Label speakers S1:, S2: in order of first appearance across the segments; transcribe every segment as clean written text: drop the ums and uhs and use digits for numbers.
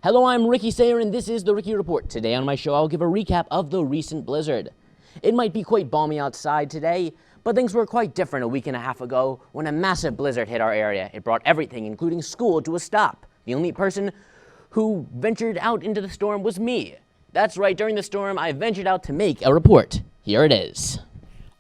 S1: Hello, I'm Ricky Sayer, and this is the Ricky Report. Today on my show, I'll give a recap of the recent blizzard. It might be quite balmy outside today, but things were quite different a week and a half ago when a massive blizzard hit our area. It brought everything, including school, to a stop. The only person who ventured out into the storm was me. That's right, during the storm, I ventured out to make a report. Here it is.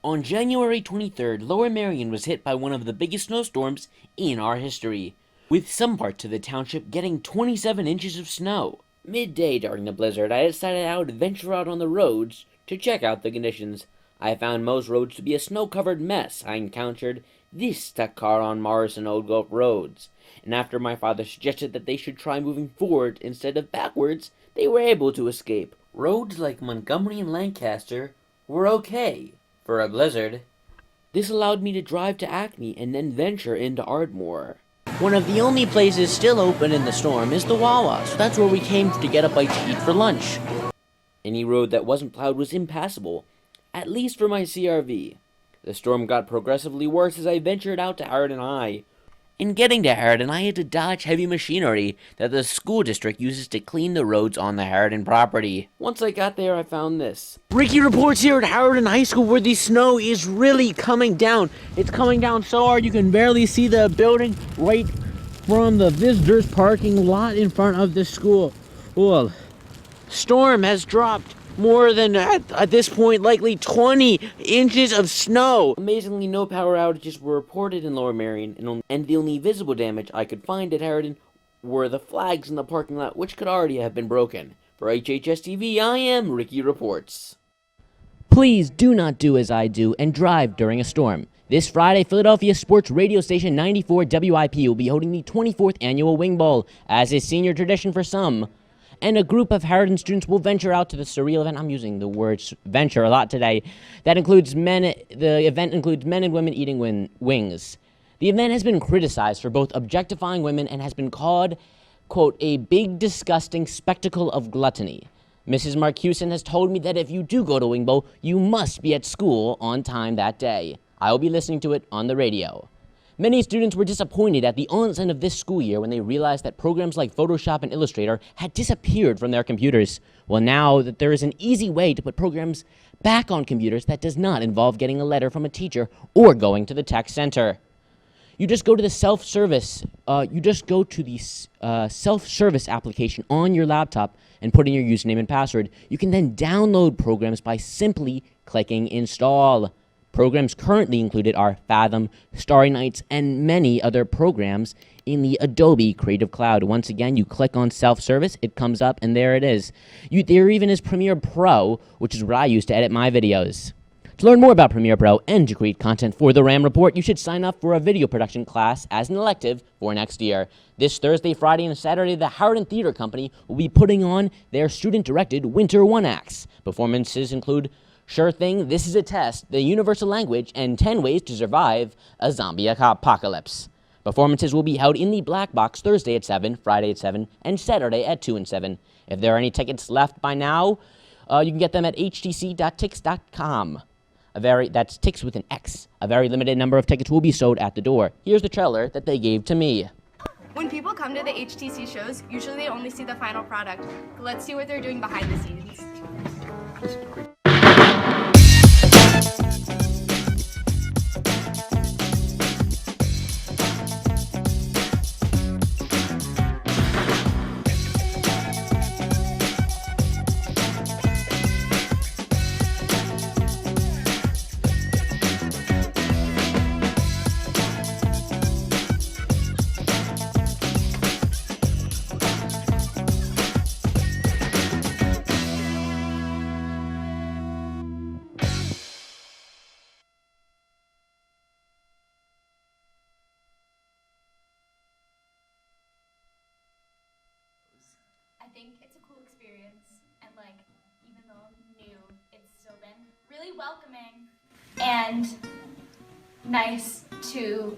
S1: On January 23rd, Lower Merion was hit by one of the biggest snowstorms in our history, with some parts of the township getting 27 inches of snow. Midday during the blizzard, I decided I would venture out on the roads to check out the conditions. I found most roads to be a snow-covered mess. I encountered this stuck car on Morris and Old Gulf roads, and after my father suggested that they should try moving forward instead of backwards, they were able to escape. Roads like Montgomery and Lancaster were okay for a blizzard. This allowed me to drive to Acme and then venture into Ardmore. One of the only places still open in the storm is the Wawa, so that's where we came to get a bite to eat for lunch. Any road that wasn't plowed was impassable, at least for my CRV. The storm got progressively worse as I ventured out to Harriton High. In getting to Harriton, I had to dodge heavy machinery that the school district uses to clean the roads on the Harriton property. Once I got there, I found this. Ricky reports here at Harriton High School where the snow is really coming down. It's coming down so hard you can barely see the building right from the visitors parking lot in front of the school. Well, storm has dropped more than, at this point, likely 20 inches of snow. Amazingly, no power outages were reported in Lower Merion, and the only visible damage I could find at Harriton were the flags in the parking lot, which could already have been broken. For HHS TV, I am Ricky Reports. Please do not do as I do and drive during a storm. This Friday, Philadelphia sports radio station 94 WIP will be holding the 24th annual Wing Bowl, as is senior tradition for some. And a group of Harriton students will venture out to the surreal event. I'm using the word venture a lot today. The event includes men and women eating wings. The event has been criticized for both objectifying women and has been called, quote, a big, disgusting spectacle of gluttony. Mrs. Marcuson has told me that if you do go to Wing Bowl, you must be at school on time that day. I will be listening to it on the radio. Many students were disappointed at the onset of this school year when they realized that programs like Photoshop and Illustrator had disappeared from their computers. Well, now that there is an easy way to put programs back on computers that does not involve getting a letter from a teacher or going to the tech center. You just go to the self-service application on your laptop and put in your username and password. You can then download programs by simply clicking install. Programs currently included are Fathom, Starry Nights, and many other programs in the Adobe Creative Cloud. Once again, you click on self-service, it comes up, and there it is. There even is Premiere Pro, which is what I use to edit my videos. To learn more about Premiere Pro and to create content for the RAM Report, you should sign up for a video production class as an elective for next year. This Thursday, Friday, and Saturday, the Harriton Theater Company will be putting on their student-directed Winter One Acts. Performances include Sure Thing, This Is a Test, The Universal Language, and 10 Ways to Survive a Zombie Apocalypse. Performances will be held in the Black Box Thursday at 7, Friday at 7, and Saturday at 2 and 7. If there are any tickets left by now, you can get them at htc.tix.com. That's Tix with an X. A very limited number of tickets will be sold at the door. Here's the trailer that they gave to me.
S2: When people come to the HTC shows, usually they only see the final product. But let's see what they're doing behind the scenes. I think it's a cool experience, and even though new, it's still been really welcoming and nice to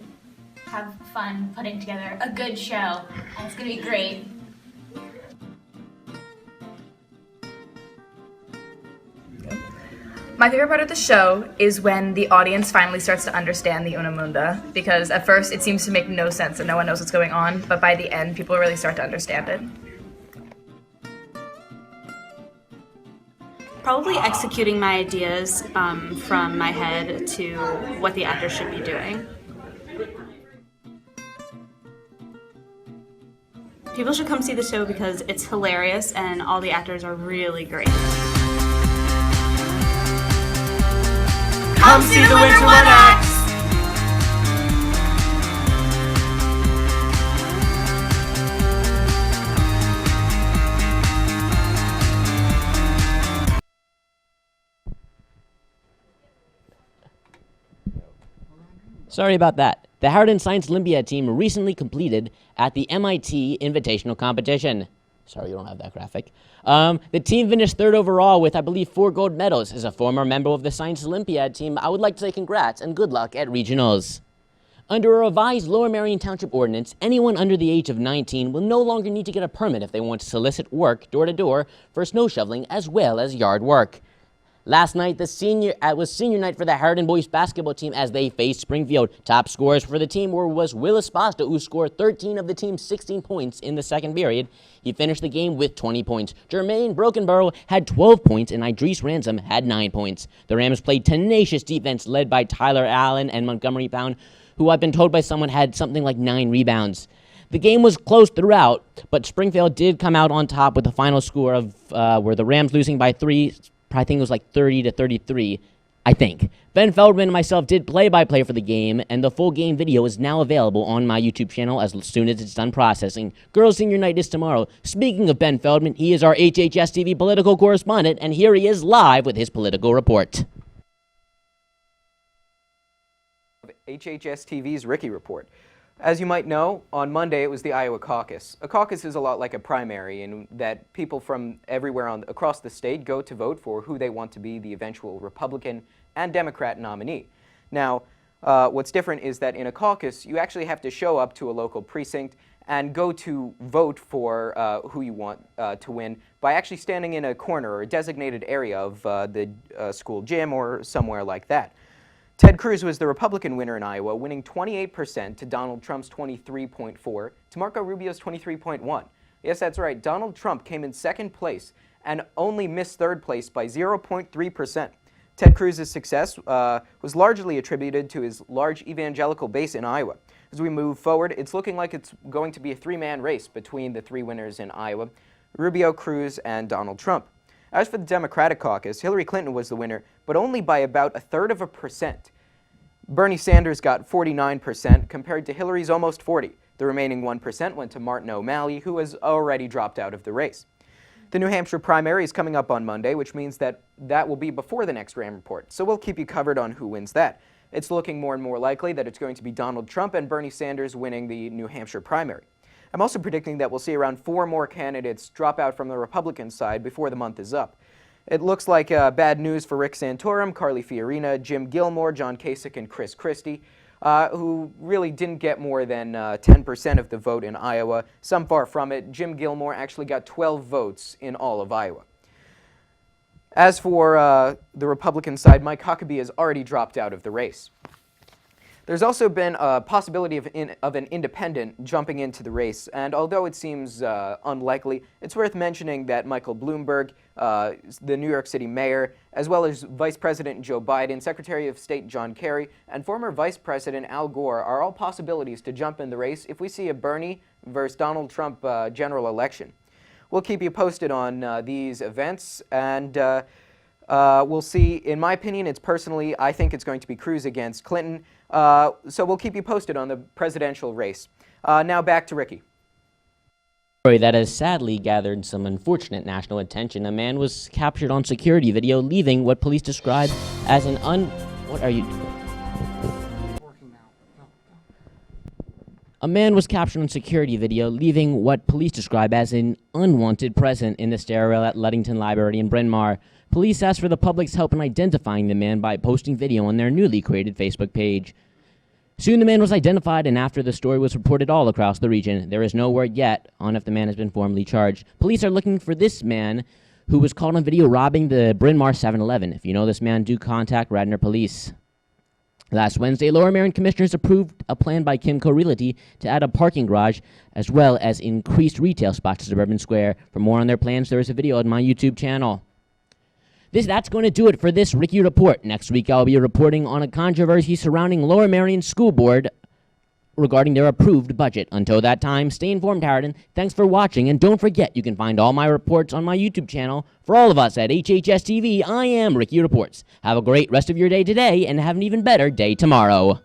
S2: have fun putting together a good show, and it's gonna be great.
S3: My favorite part of the show is when the audience finally starts to understand the Unamunda, because at first it seems to make no sense and no one knows what's going on, but by the end people really start to understand it.
S4: Probably executing my ideas from my head to what the actors should be doing. People should come see the show because it's hilarious and all the actors are really great.
S3: Come see the Winter One Acts!
S1: Sorry about that. The Harriton Science Olympiad team recently completed at the MIT Invitational Competition. Sorry, you don't have that graphic. The team finished third overall with, I believe, 4 gold medals. As a former member of the Science Olympiad team, I would like to say congrats and good luck at regionals. Under a revised Lower Merion Township ordinance, anyone under the age of 19 will no longer need to get a permit if they want to solicit work door-to-door for snow shoveling as well as yard work. Last night, was senior night for the Harriton boys basketball team as they faced Springfield. Top scorers for the team was Will Esposito, who scored 13 of the team's 16 points in the second period. He finished the game with 20 points. Jermaine Brokenborough had 12 points, and Idris Ransom had 9 points. The Rams played tenacious defense led by Tyler Allen and Montgomery Pound, who I've been told by someone had something like 9 rebounds. The game was close throughout, but Springfield did come out on top with the final score of where the Rams losing by 3. I think it was like 30-33, I think. Ben Feldman and myself did play-by-play for the game, and the full game video is now available on my YouTube channel as soon as it's done processing. Girls Senior Night is tomorrow. Speaking of Ben Feldman, he is our HHS TV political correspondent, and here he is live with his political report.
S5: HHS TV's Ricky Report. As you might know, on Monday it was the Iowa caucus. A caucus is a lot like a primary in that people from everywhere across the state go to vote for who they want to be the eventual Republican and Democrat nominee. Now, what's different is that in a caucus, you actually have to show up to a local precinct and go to vote for who you want to win by actually standing in a corner or a designated area of the school gym or somewhere like that. Ted Cruz was the Republican winner in Iowa, winning 28% to Donald Trump's 23.4% to Marco Rubio's 23.1%. Yes, that's right. Donald Trump came in second place and only missed third place by 0.3%. Ted Cruz's success was largely attributed to his large evangelical base in Iowa. As we move forward, it's looking like it's going to be a 3-man race between the 3 winners in Iowa, Rubio, Cruz, and Donald Trump. As for the Democratic caucus, Hillary Clinton was the winner, but only by about 1/3%. Bernie Sanders got 49% compared to Hillary's almost 40%. The remaining 1% went to Martin O'Malley, who has already dropped out of the race. The New Hampshire primary is coming up on Monday, which means that will be before the next RAM report, so we'll keep you covered on who wins that. It's looking more and more likely that it's going to be Donald Trump and Bernie Sanders winning the New Hampshire primary. I'm also predicting that we'll see around 4 more candidates drop out from the Republican side before the month is up. It looks like bad news for Rick Santorum, Carly Fiorina, Jim Gilmore, John Kasich, and Chris Christie, who really didn't get more than 10% of the vote in Iowa. Some far from it. Jim Gilmore actually got 12 votes in all of Iowa. As for the Republican side, Mike Huckabee has already dropped out of the race. There's also been a possibility of an independent jumping into the race, and although it seems unlikely, it's worth mentioning that Michael Bloomberg, the New York City mayor, as well as Vice President Joe Biden, Secretary of State John Kerry, and former Vice President Al Gore are all possibilities to jump in the race if we see a Bernie versus Donald Trump general election. We'll keep you posted on these events, and we'll see. In my opinion, I think it's going to be Cruz against Clinton. So we'll keep you posted on the presidential race. Now back to Ricky.
S1: Story that has sadly gathered some unfortunate national attention. A man was captured on security video leaving what police describe as an What are you doing? A man was captured on security video leaving what police describe as an unwanted present in the stairwell at Ludington Library in Bryn Mawr. Police asked for the public's help in identifying the man by posting video on their newly created Facebook page. Soon the man was identified, and after the story was reported all across the region, there is no word yet on if the man has been formally charged. Police are looking for this man who was caught on video robbing the Bryn Mawr 7-Eleven. If you know this man, do contact Radnor Police. Last Wednesday, Lower Merion Commissioners approved a plan by Kimco Realty to add a parking garage as well as increased retail spots to Suburban Square. For more on their plans, there is a video on my YouTube channel. That's going to do it for this Ricky Report. Next week, I'll be reporting on a controversy surrounding Lower Merion School Board regarding their approved budget. Until that time, stay informed, Harriton. Thanks for watching, and don't forget you can find all my reports on my YouTube channel. For all of us at HHS TV, I am Ricky Reports. Have a great rest of your day today, and have an even better day tomorrow.